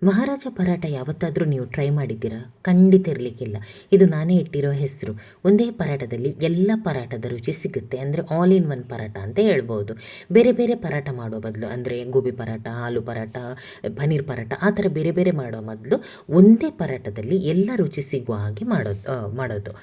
ಮಹಾರಾಜ ಪರಾಟ ಯಾವತ್ತಾದರೂ ನೀವು ಟ್ರೈ ಮಾಡಿದ್ದೀರಾ? ಖಂಡಿತ ಇರಲಿಕ್ಕಿಲ್ಲ. ಇದು ನಾನೇ ಇಟ್ಟಿರೋ ಹೆಸರು. ಒಂದೇ ಪರಾಟದಲ್ಲಿ ಎಲ್ಲ ಪರಾಟದ ರುಚಿ ಸಿಗುತ್ತೆ. ಅಂದರೆ ಆಲ್ ಇನ್ ಒನ್ ಪರಾಟ ಅಂತ ಹೇಳ್ಬೋದು. ಬೇರೆ ಬೇರೆ ಪರಾಟ ಮಾಡೋ ಬದಲು, ಅಂದರೆ ಗೋಬಿ ಪರಾಟ, ಆಲೂ ಪರಾಟ, ಪನ್ನೀರ್ ಪರಾಟ ಆ ಥರ ಬೇರೆ ಬೇರೆ ಮಾಡೋ ಮೊದಲು ಒಂದೇ ಪರಾಟದಲ್ಲಿ ಎಲ್ಲ ರುಚಿ ಸಿಗುವ ಹಾಗೆ ಮಾಡೋದು.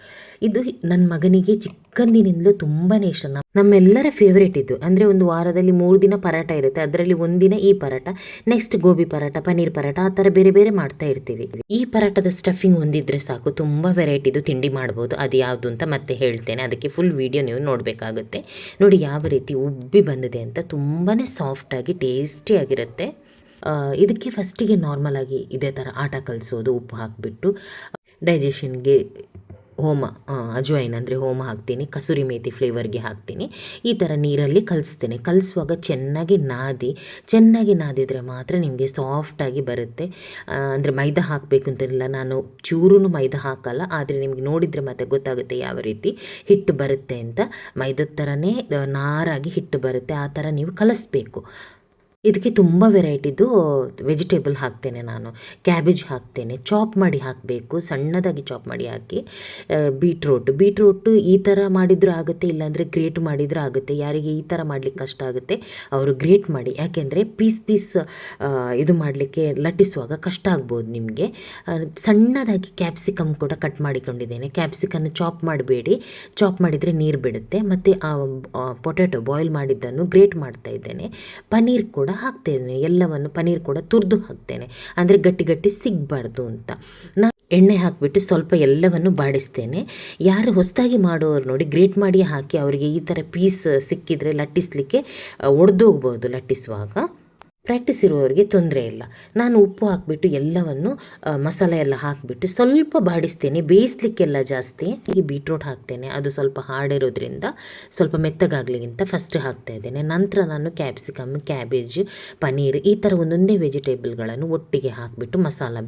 ಇದು ನನ್ನ ಮಗನಿಗೆ ಚಿಕ್ಕಂದಿನಿಂದಲೂ ತುಂಬಾ ಇಷ್ಟ. ನಮ್ಮೆಲ್ಲರ ಫೇವ್ರೇಟ್ ಇದು. ಅಂದರೆ ಒಂದು ವಾರದಲ್ಲಿ 3 ದಿನ ಪರಾಟ ಇರುತ್ತೆ, ಅದರಲ್ಲಿ ಒಂದಿನ ಈ ಪರಾಟ, ನೆಕ್ಸ್ಟ್ ಗೋಬಿ ಪರಾಟ, ಪನ್ನೀರ್ ಪರಾಟ ಆ ಥರ ಬೇರೆ ಬೇರೆ ಮಾಡ್ತಾ ಇರ್ತೀವಿ. ಈ ಪರಾಟದ ಸ್ಟಫಿಂಗ್ ಒಂದಿದ್ರೆ ಸಾಕು, ತುಂಬ ವೆರೈಟಿದು ತಿಂಡಿ ಮಾಡ್ಬೋದು. ಅದು ಯಾವುದು ಅಂತ ಮತ್ತೆ ಹೇಳ್ತೇನೆ, ಅದಕ್ಕೆ ಫುಲ್ ವಿಡಿಯೋ ನೀವು ನೋಡಬೇಕಾಗುತ್ತೆ. ನೋಡಿ ಯಾವ ರೀತಿ ಉಬ್ಬಿ ಬಂದಿದೆ ಅಂತ. ತುಂಬಾ ಸಾಫ್ಟಾಗಿ ಟೇಸ್ಟಿಯಾಗಿರುತ್ತೆ. ಇದಕ್ಕೆ ಫಸ್ಟಿಗೆ ನಾರ್ಮಲಾಗಿ ಇದೇ ಥರ ಆಟ ಕಲಿಸೋದು, ಉಪ್ಪು ಹಾಕಿಬಿಟ್ಟು ಡೈಜೆಷನ್ಗೆ ಅಜ್ವೈನ್ ಅಂದರೆ ಹೋಮ ಹಾಕ್ತೀನಿ, ಕಸೂರಿ ಮೇಥಿ ಫ್ಲೇವರ್ಗೆ ಹಾಕ್ತೀನಿ. ಈ ಥರ ನೀರಲ್ಲಿ ಕಲಿಸ್ತೇನೆ. ಕಲಿಸುವಾಗ ಚೆನ್ನಾಗಿ ನಾದಿದರೆ ಮಾತ್ರ ನಿಮಗೆ ಸಾಫ್ಟಾಗಿ ಬರುತ್ತೆ. ಅಂದರೆ ಮೈದಾ ಹಾಕಬೇಕು ಅಂತಿಲ್ಲ, ನಾನು ಚೂರೂ ಮೈದಾ ಹಾಕಲ್ಲ. ಆದರೆ ನಿಮಗೆ ನೋಡಿದರೆ ಮತ್ತೆ ಗೊತ್ತಾಗುತ್ತೆ ಯಾವ ರೀತಿ ಹಿಟ್ಟು ಬರುತ್ತೆ ಅಂತ. ಮೈದದ ಥರನೇ ನಾರಾಗಿ ಹಿಟ್ಟು ಬರುತ್ತೆ, ಆ ಥರ ನೀವು ಕಲಿಸ್ಬೇಕು. ಇದಕ್ಕೆ ತುಂಬ ವೆರೈಟಿದು ವೆಜಿಟೇಬಲ್ ಹಾಕ್ತೇನೆ ನಾನು. ಕ್ಯಾಬೇಜ್ ಹಾಕ್ತೇನೆ, ಚಾಪ್ ಮಾಡಿ ಹಾಕಬೇಕು, ಸಣ್ಣದಾಗಿ ಚಾಪ್ ಮಾಡಿ ಹಾಕಿ. ಬೀಟ್ರೂಟು ಈ ಥರ ಮಾಡಿದರೂ ಆಗುತ್ತೆ, ಇಲ್ಲಾಂದರೆ ಗ್ರೇಟ್ ಮಾಡಿದರೂ ಆಗುತ್ತೆ. ಯಾರಿಗೆ ಈ ಥರ ಮಾಡಲಿಕ್ಕೆ ಕಷ್ಟ ಆಗುತ್ತೆ ಅವರು ಗ್ರೇಟ್ ಮಾಡಿ, ಯಾಕೆಂದರೆ ಪೀಸ್ ಇದು ಮಾಡಲಿಕ್ಕೆ ಲಟ್ಟಿಸುವಾಗ ಕಷ್ಟ ಆಗ್ಬೋದು ನಿಮಗೆ. ಸಣ್ಣದಾಗಿ ಕ್ಯಾಪ್ಸಿಕಮ್ ಕೂಡ ಕಟ್ ಮಾಡಿಕೊಂಡಿದ್ದೇನೆ. ಕ್ಯಾಪ್ಸಿಕನ್ನು ಚಾಪ್ ಮಾಡಬೇಡಿ, ಚಾಪ್ ಮಾಡಿದರೆ ನೀರು ಬಿಡುತ್ತೆ. ಮತ್ತು ಪೊಟ್ಯಾಟೊ ಬಾಯ್ಲ್ ಮಾಡಿದ್ದನ್ನು ಗ್ರೇಟ್ ಮಾಡ್ತಾ ಇದ್ದೇನೆ. ಪನ್ನೀರ್ ಕೂಡ ಹಾಕ್ತೇನೆ, ಎಲ್ಲವನ್ನು ಪನ್ನೀರ್ ಕೂಡ ತುರಿದು ಹಾಕ್ತೇನೆ, ಅಂದರೆ ಗಟ್ಟಿ ಸಿಗಬಾರ್ದು ಅಂತ. ನಾನು ಎಣ್ಣೆ ಹಾಕಿಬಿಟ್ಟು ಸ್ವಲ್ಪ ಎಲ್ಲವನ್ನು ಬಾಡಿಸ್ತೇನೆ. ಯಾರು ಹೊಸದಾಗಿ ಮಾಡೋರು ನೋಡಿ ಗ್ರೇಟ್ ಮಾಡಿ ಹಾಕಿ, ಅವರಿಗೆ ಈ ಥರ ಪೀಸ್ ಸಿಕ್ಕಿದರೆ ಲಟ್ಟಿಸಲಿಕ್ಕೆ ಒಡೆದೋಗ್ಬೋದು ಲಟ್ಟಿಸುವಾಗ. ಪ್ರಾಕ್ಟೀಸ್ ಇರುವವರಿಗೆ ತೊಂದರೆ ಇಲ್ಲ. ನಾನು ಉಪ್ಪು ಹಾಕಿಬಿಟ್ಟು ಎಲ್ಲವನ್ನು ಮಸಾಲೆ ಎಲ್ಲ ಹಾಕಿಬಿಟ್ಟು ಸ್ವಲ್ಪ ಬಾಡಿಸ್ತೇನೆ, ಬೇಯಿಸ್ಲಿಕ್ಕೆಲ್ಲ ಜಾಸ್ತಿ. ಈಗ ಬೀಟ್ರೂಟ್ ಹಾಕ್ತೇನೆ, ಅದು ಸ್ವಲ್ಪ ಹಾಡಿರೋದ್ರಿಂದ ಸ್ವಲ್ಪ ಮೆತ್ತಗಾಗ್ಲಿಗಿಂತ ಫಸ್ಟ್ ಹಾಕ್ತಾ ಇದ್ದೇನೆ. ನಂತರ ನಾನು ಕ್ಯಾಪ್ಸಿಕಮ್, ಕ್ಯಾಬೇಜ್, ಪನ್ನೀರ್ ಈ ಥರ ಒಂದೊಂದೇ ವೆಜಿಟೇಬಲ್ಗಳನ್ನು ಒಟ್ಟಿಗೆ ಹಾಕಿಬಿಟ್ಟು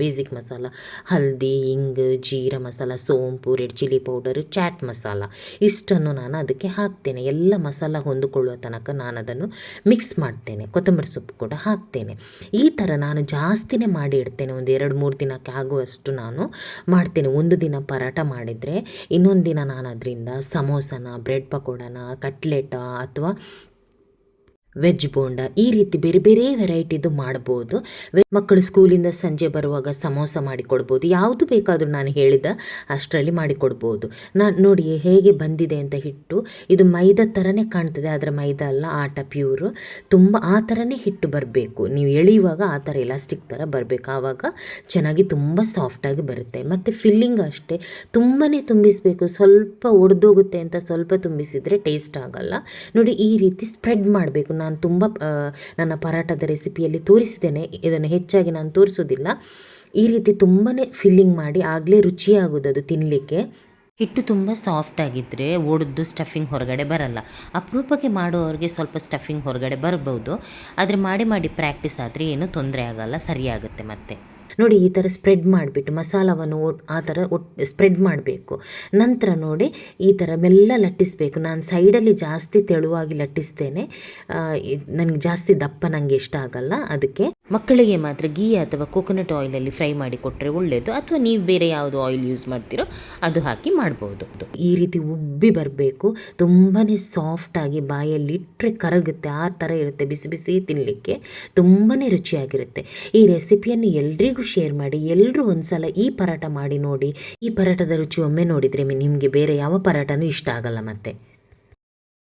ಬೇಸಿಕ್ ಮಸಾಲ, ಹಲ್ದಿ, ಇಂಗು, ಜೀರಾ ಮಸಾಲ, ಸೋಂಪು, red chilli powder, chaat masala ಇಷ್ಟನ್ನು ನಾನು ಅದಕ್ಕೆ ಹಾಕ್ತೇನೆ. ಎಲ್ಲ ಮಸಾಲ ಹೊಂದಿಕೊಳ್ಳುವ ತನಕ ನಾನು ಅದನ್ನು ಮಿಕ್ಸ್ ಮಾಡ್ತೇನೆ. ಕೊತ್ತಂಬರಿ ಸೊಪ್ಪು ಕೂಡ ಹಾಕ್ತೇನೆ. ಈ ಥರ ನಾನು ಜಾಸ್ತಿನೇ ಮಾಡಿ ಇಡ್ತೇನೆ. ಒಂದು 2-3 ದಿನಕ್ಕೆ ಆಗುವಷ್ಟು ನಾನು ಮಾಡ್ತೇನೆ. ಒಂದು ದಿನ ಪರಾಟ ಮಾಡಿದರೆ ಇನ್ನೊಂದು ದಿನ ನಾನು ಅದರಿಂದ ಸಮೋಸನ, ಬ್ರೆಡ್ ಪಕೋಡನ, ಕಟ್ಲೆಟ ಅಥವಾ ವೆಜ್ ಬೋಂಡ ಈ ರೀತಿ ಬೇರೆ ಬೇರೆ ವೆರೈಟಿದು ಮಾಡ್ಬೋದು. ಮಕ್ಕಳು ಸ್ಕೂಲಿಂದ ಸಂಜೆ ಬರುವಾಗ ಸಮೋಸ ಮಾಡಿಕೊಡ್ಬೋದು. ಯಾವುದು ಬೇಕಾದರೂ ನಾನು ಹೇಳಿದ ಅಷ್ಟರಲ್ಲಿ ಮಾಡಿಕೊಡ್ಬೋದು. ನಾನು ನೋಡಿ ಹೇಗೆ ಬಂದಿದೆ ಅಂತ ಹಿಟ್ಟು. ಇದು ಮೈದಾ ಥರನೇ ಕಾಣ್ತದೆ, ಆದರೆ ಮೈದಾ ಅಲ್ಲ, ಆಟ ಪ್ಯೂರು. ತುಂಬ ಆ ಥರನೇ ಹಿಟ್ಟು ಬರಬೇಕು. ನೀವು ಎಳೆಯುವಾಗ ಆ ಥರ ಎಲಾಸ್ಟಿಕ್ ಥರ ಬರಬೇಕು, ಆವಾಗ ಚೆನ್ನಾಗಿ ತುಂಬ ಸಾಫ್ಟಾಗಿ ಬರುತ್ತೆ. ಮತ್ತು ಫಿಲ್ಲಿಂಗ್ ಅಷ್ಟೇ ತುಂಬಾ ತುಂಬಿಸಬೇಕು. ಸ್ವಲ್ಪ ಒಡೆದೋಗುತ್ತೆ ಅಂತ ಸ್ವಲ್ಪ ತುಂಬಿಸಿದರೆ ಟೇಸ್ಟ್ ಆಗಲ್ಲ. ನೋಡಿ ಈ ರೀತಿ ಸ್ಪ್ರೆಡ್ ಮಾಡಬೇಕು. ನಾನು ತುಂಬ ನನ್ನ ಪರಾಟದ ರೆಸಿಪಿಯಲ್ಲಿ ತೋರಿಸಿದ್ದೇನೆ, ಇದನ್ನು ಹೆಚ್ಚಾಗಿ ನಾನು ತೋರಿಸೋದಿಲ್ಲ. ಈ ರೀತಿ ತುಂಬಾ ಫಿಲ್ಲಿಂಗ್ ಮಾಡಿ ಆಗಲೇ ರುಚಿಯಾಗೋದು ಅದು ತಿನ್ನಲಿಕ್ಕೆ. ಹಿಟ್ಟು ತುಂಬ ಸಾಫ್ಟ್ ಆಗಿದ್ದರೆ ಒಡೆದು ಸ್ಟಫಿಂಗ್ ಹೊರಗಡೆ ಬರಲ್ಲ. ಅಪರೂಪಕ್ಕೆ ಮಾಡುವವರಿಗೆ ಸ್ವಲ್ಪ ಸ್ಟಫಿಂಗ್ ಹೊರಗಡೆ ಬರ್ಬೋದು, ಆದರೆ ಮಾಡಿ ಪ್ರಾಕ್ಟೀಸ್ ಆದರೆ ಏನೂ ತೊಂದರೆ ಆಗಲ್ಲ, ಸರಿಯಾಗುತ್ತೆ. ಮತ್ತೆ ನೋಡಿ ಈ ಥರ ಸ್ಪ್ರೆಡ್ ಮಾಡಿಬಿಟ್ಟು ಮಸಾಲವನ್ನು ಆ ಥರ ಸ್ಪ್ರೆಡ್ ಮಾಡಬೇಕು. ನಂತರ ನೋಡಿ ಈ ಥರ ಮೆಲ್ಲ ಲಟ್ಟಿಸಬೇಕು. ನಾನು ಸೈಡಲ್ಲಿ ಜಾಸ್ತಿ ತೆಳುವಾಗಿ ಲಟ್ಟಿಸ್ತೇನೆ, ನನಗೆ ಜಾಸ್ತಿ ದಪ್ಪ ನನಗೆ ಇಷ್ಟ ಆಗಲ್ಲ. ಅದಕ್ಕೆ ಮಕ್ಕಳಿಗೆ ಮಾತ್ರ ಗೀ ಅಥವಾ ಕೋಕೋನಟ್ ಆಯಿಲಲ್ಲಿ ಫ್ರೈ ಮಾಡಿ ಕೊಟ್ಟರೆ ಒಳ್ಳೆಯದು, ಅಥವಾ ನೀವು ಬೇರೆ ಯಾವುದು ಆಯಿಲ್ ಯೂಸ್ ಮಾಡ್ತೀರೋ ಅದು ಹಾಕಿ ಮಾಡ್ಬೋದು. ಈ ರೀತಿ ಉಬ್ಬಿ ಬರಬೇಕು, ತುಂಬಾ ಸಾಫ್ಟಾಗಿ ಬಾಯಲ್ಲಿ ಇಟ್ಟರೆ ಕರಗುತ್ತೆ, ಆ ಥರ ಇರುತ್ತೆ. ಬಿಸಿ ತಿನ್ನಲಿಕ್ಕೆ ತುಂಬಾ ರುಚಿಯಾಗಿರುತ್ತೆ. ಈ ರೆಸಿಪಿಯನ್ನು ಎಲ್ರಿಗೂ ಶೇರ್ ಮಾಡಿ. ಎಲ್ಲರೂ ಒಂದ್ಸಲ ಈ ಪರಾಟ ಮಾಡಿ ನೋಡಿ. ಈ ಪರಾಟದ ರುಚಿ ಒಮ್ಮೆ ನೋಡಿದರೆ ನಿಮಗೆ ಬೇರೆ ಯಾವ ಪರಾಟನೂ ಇಷ್ಟ ಆಗಲ್ಲ ಮತ್ತೆ.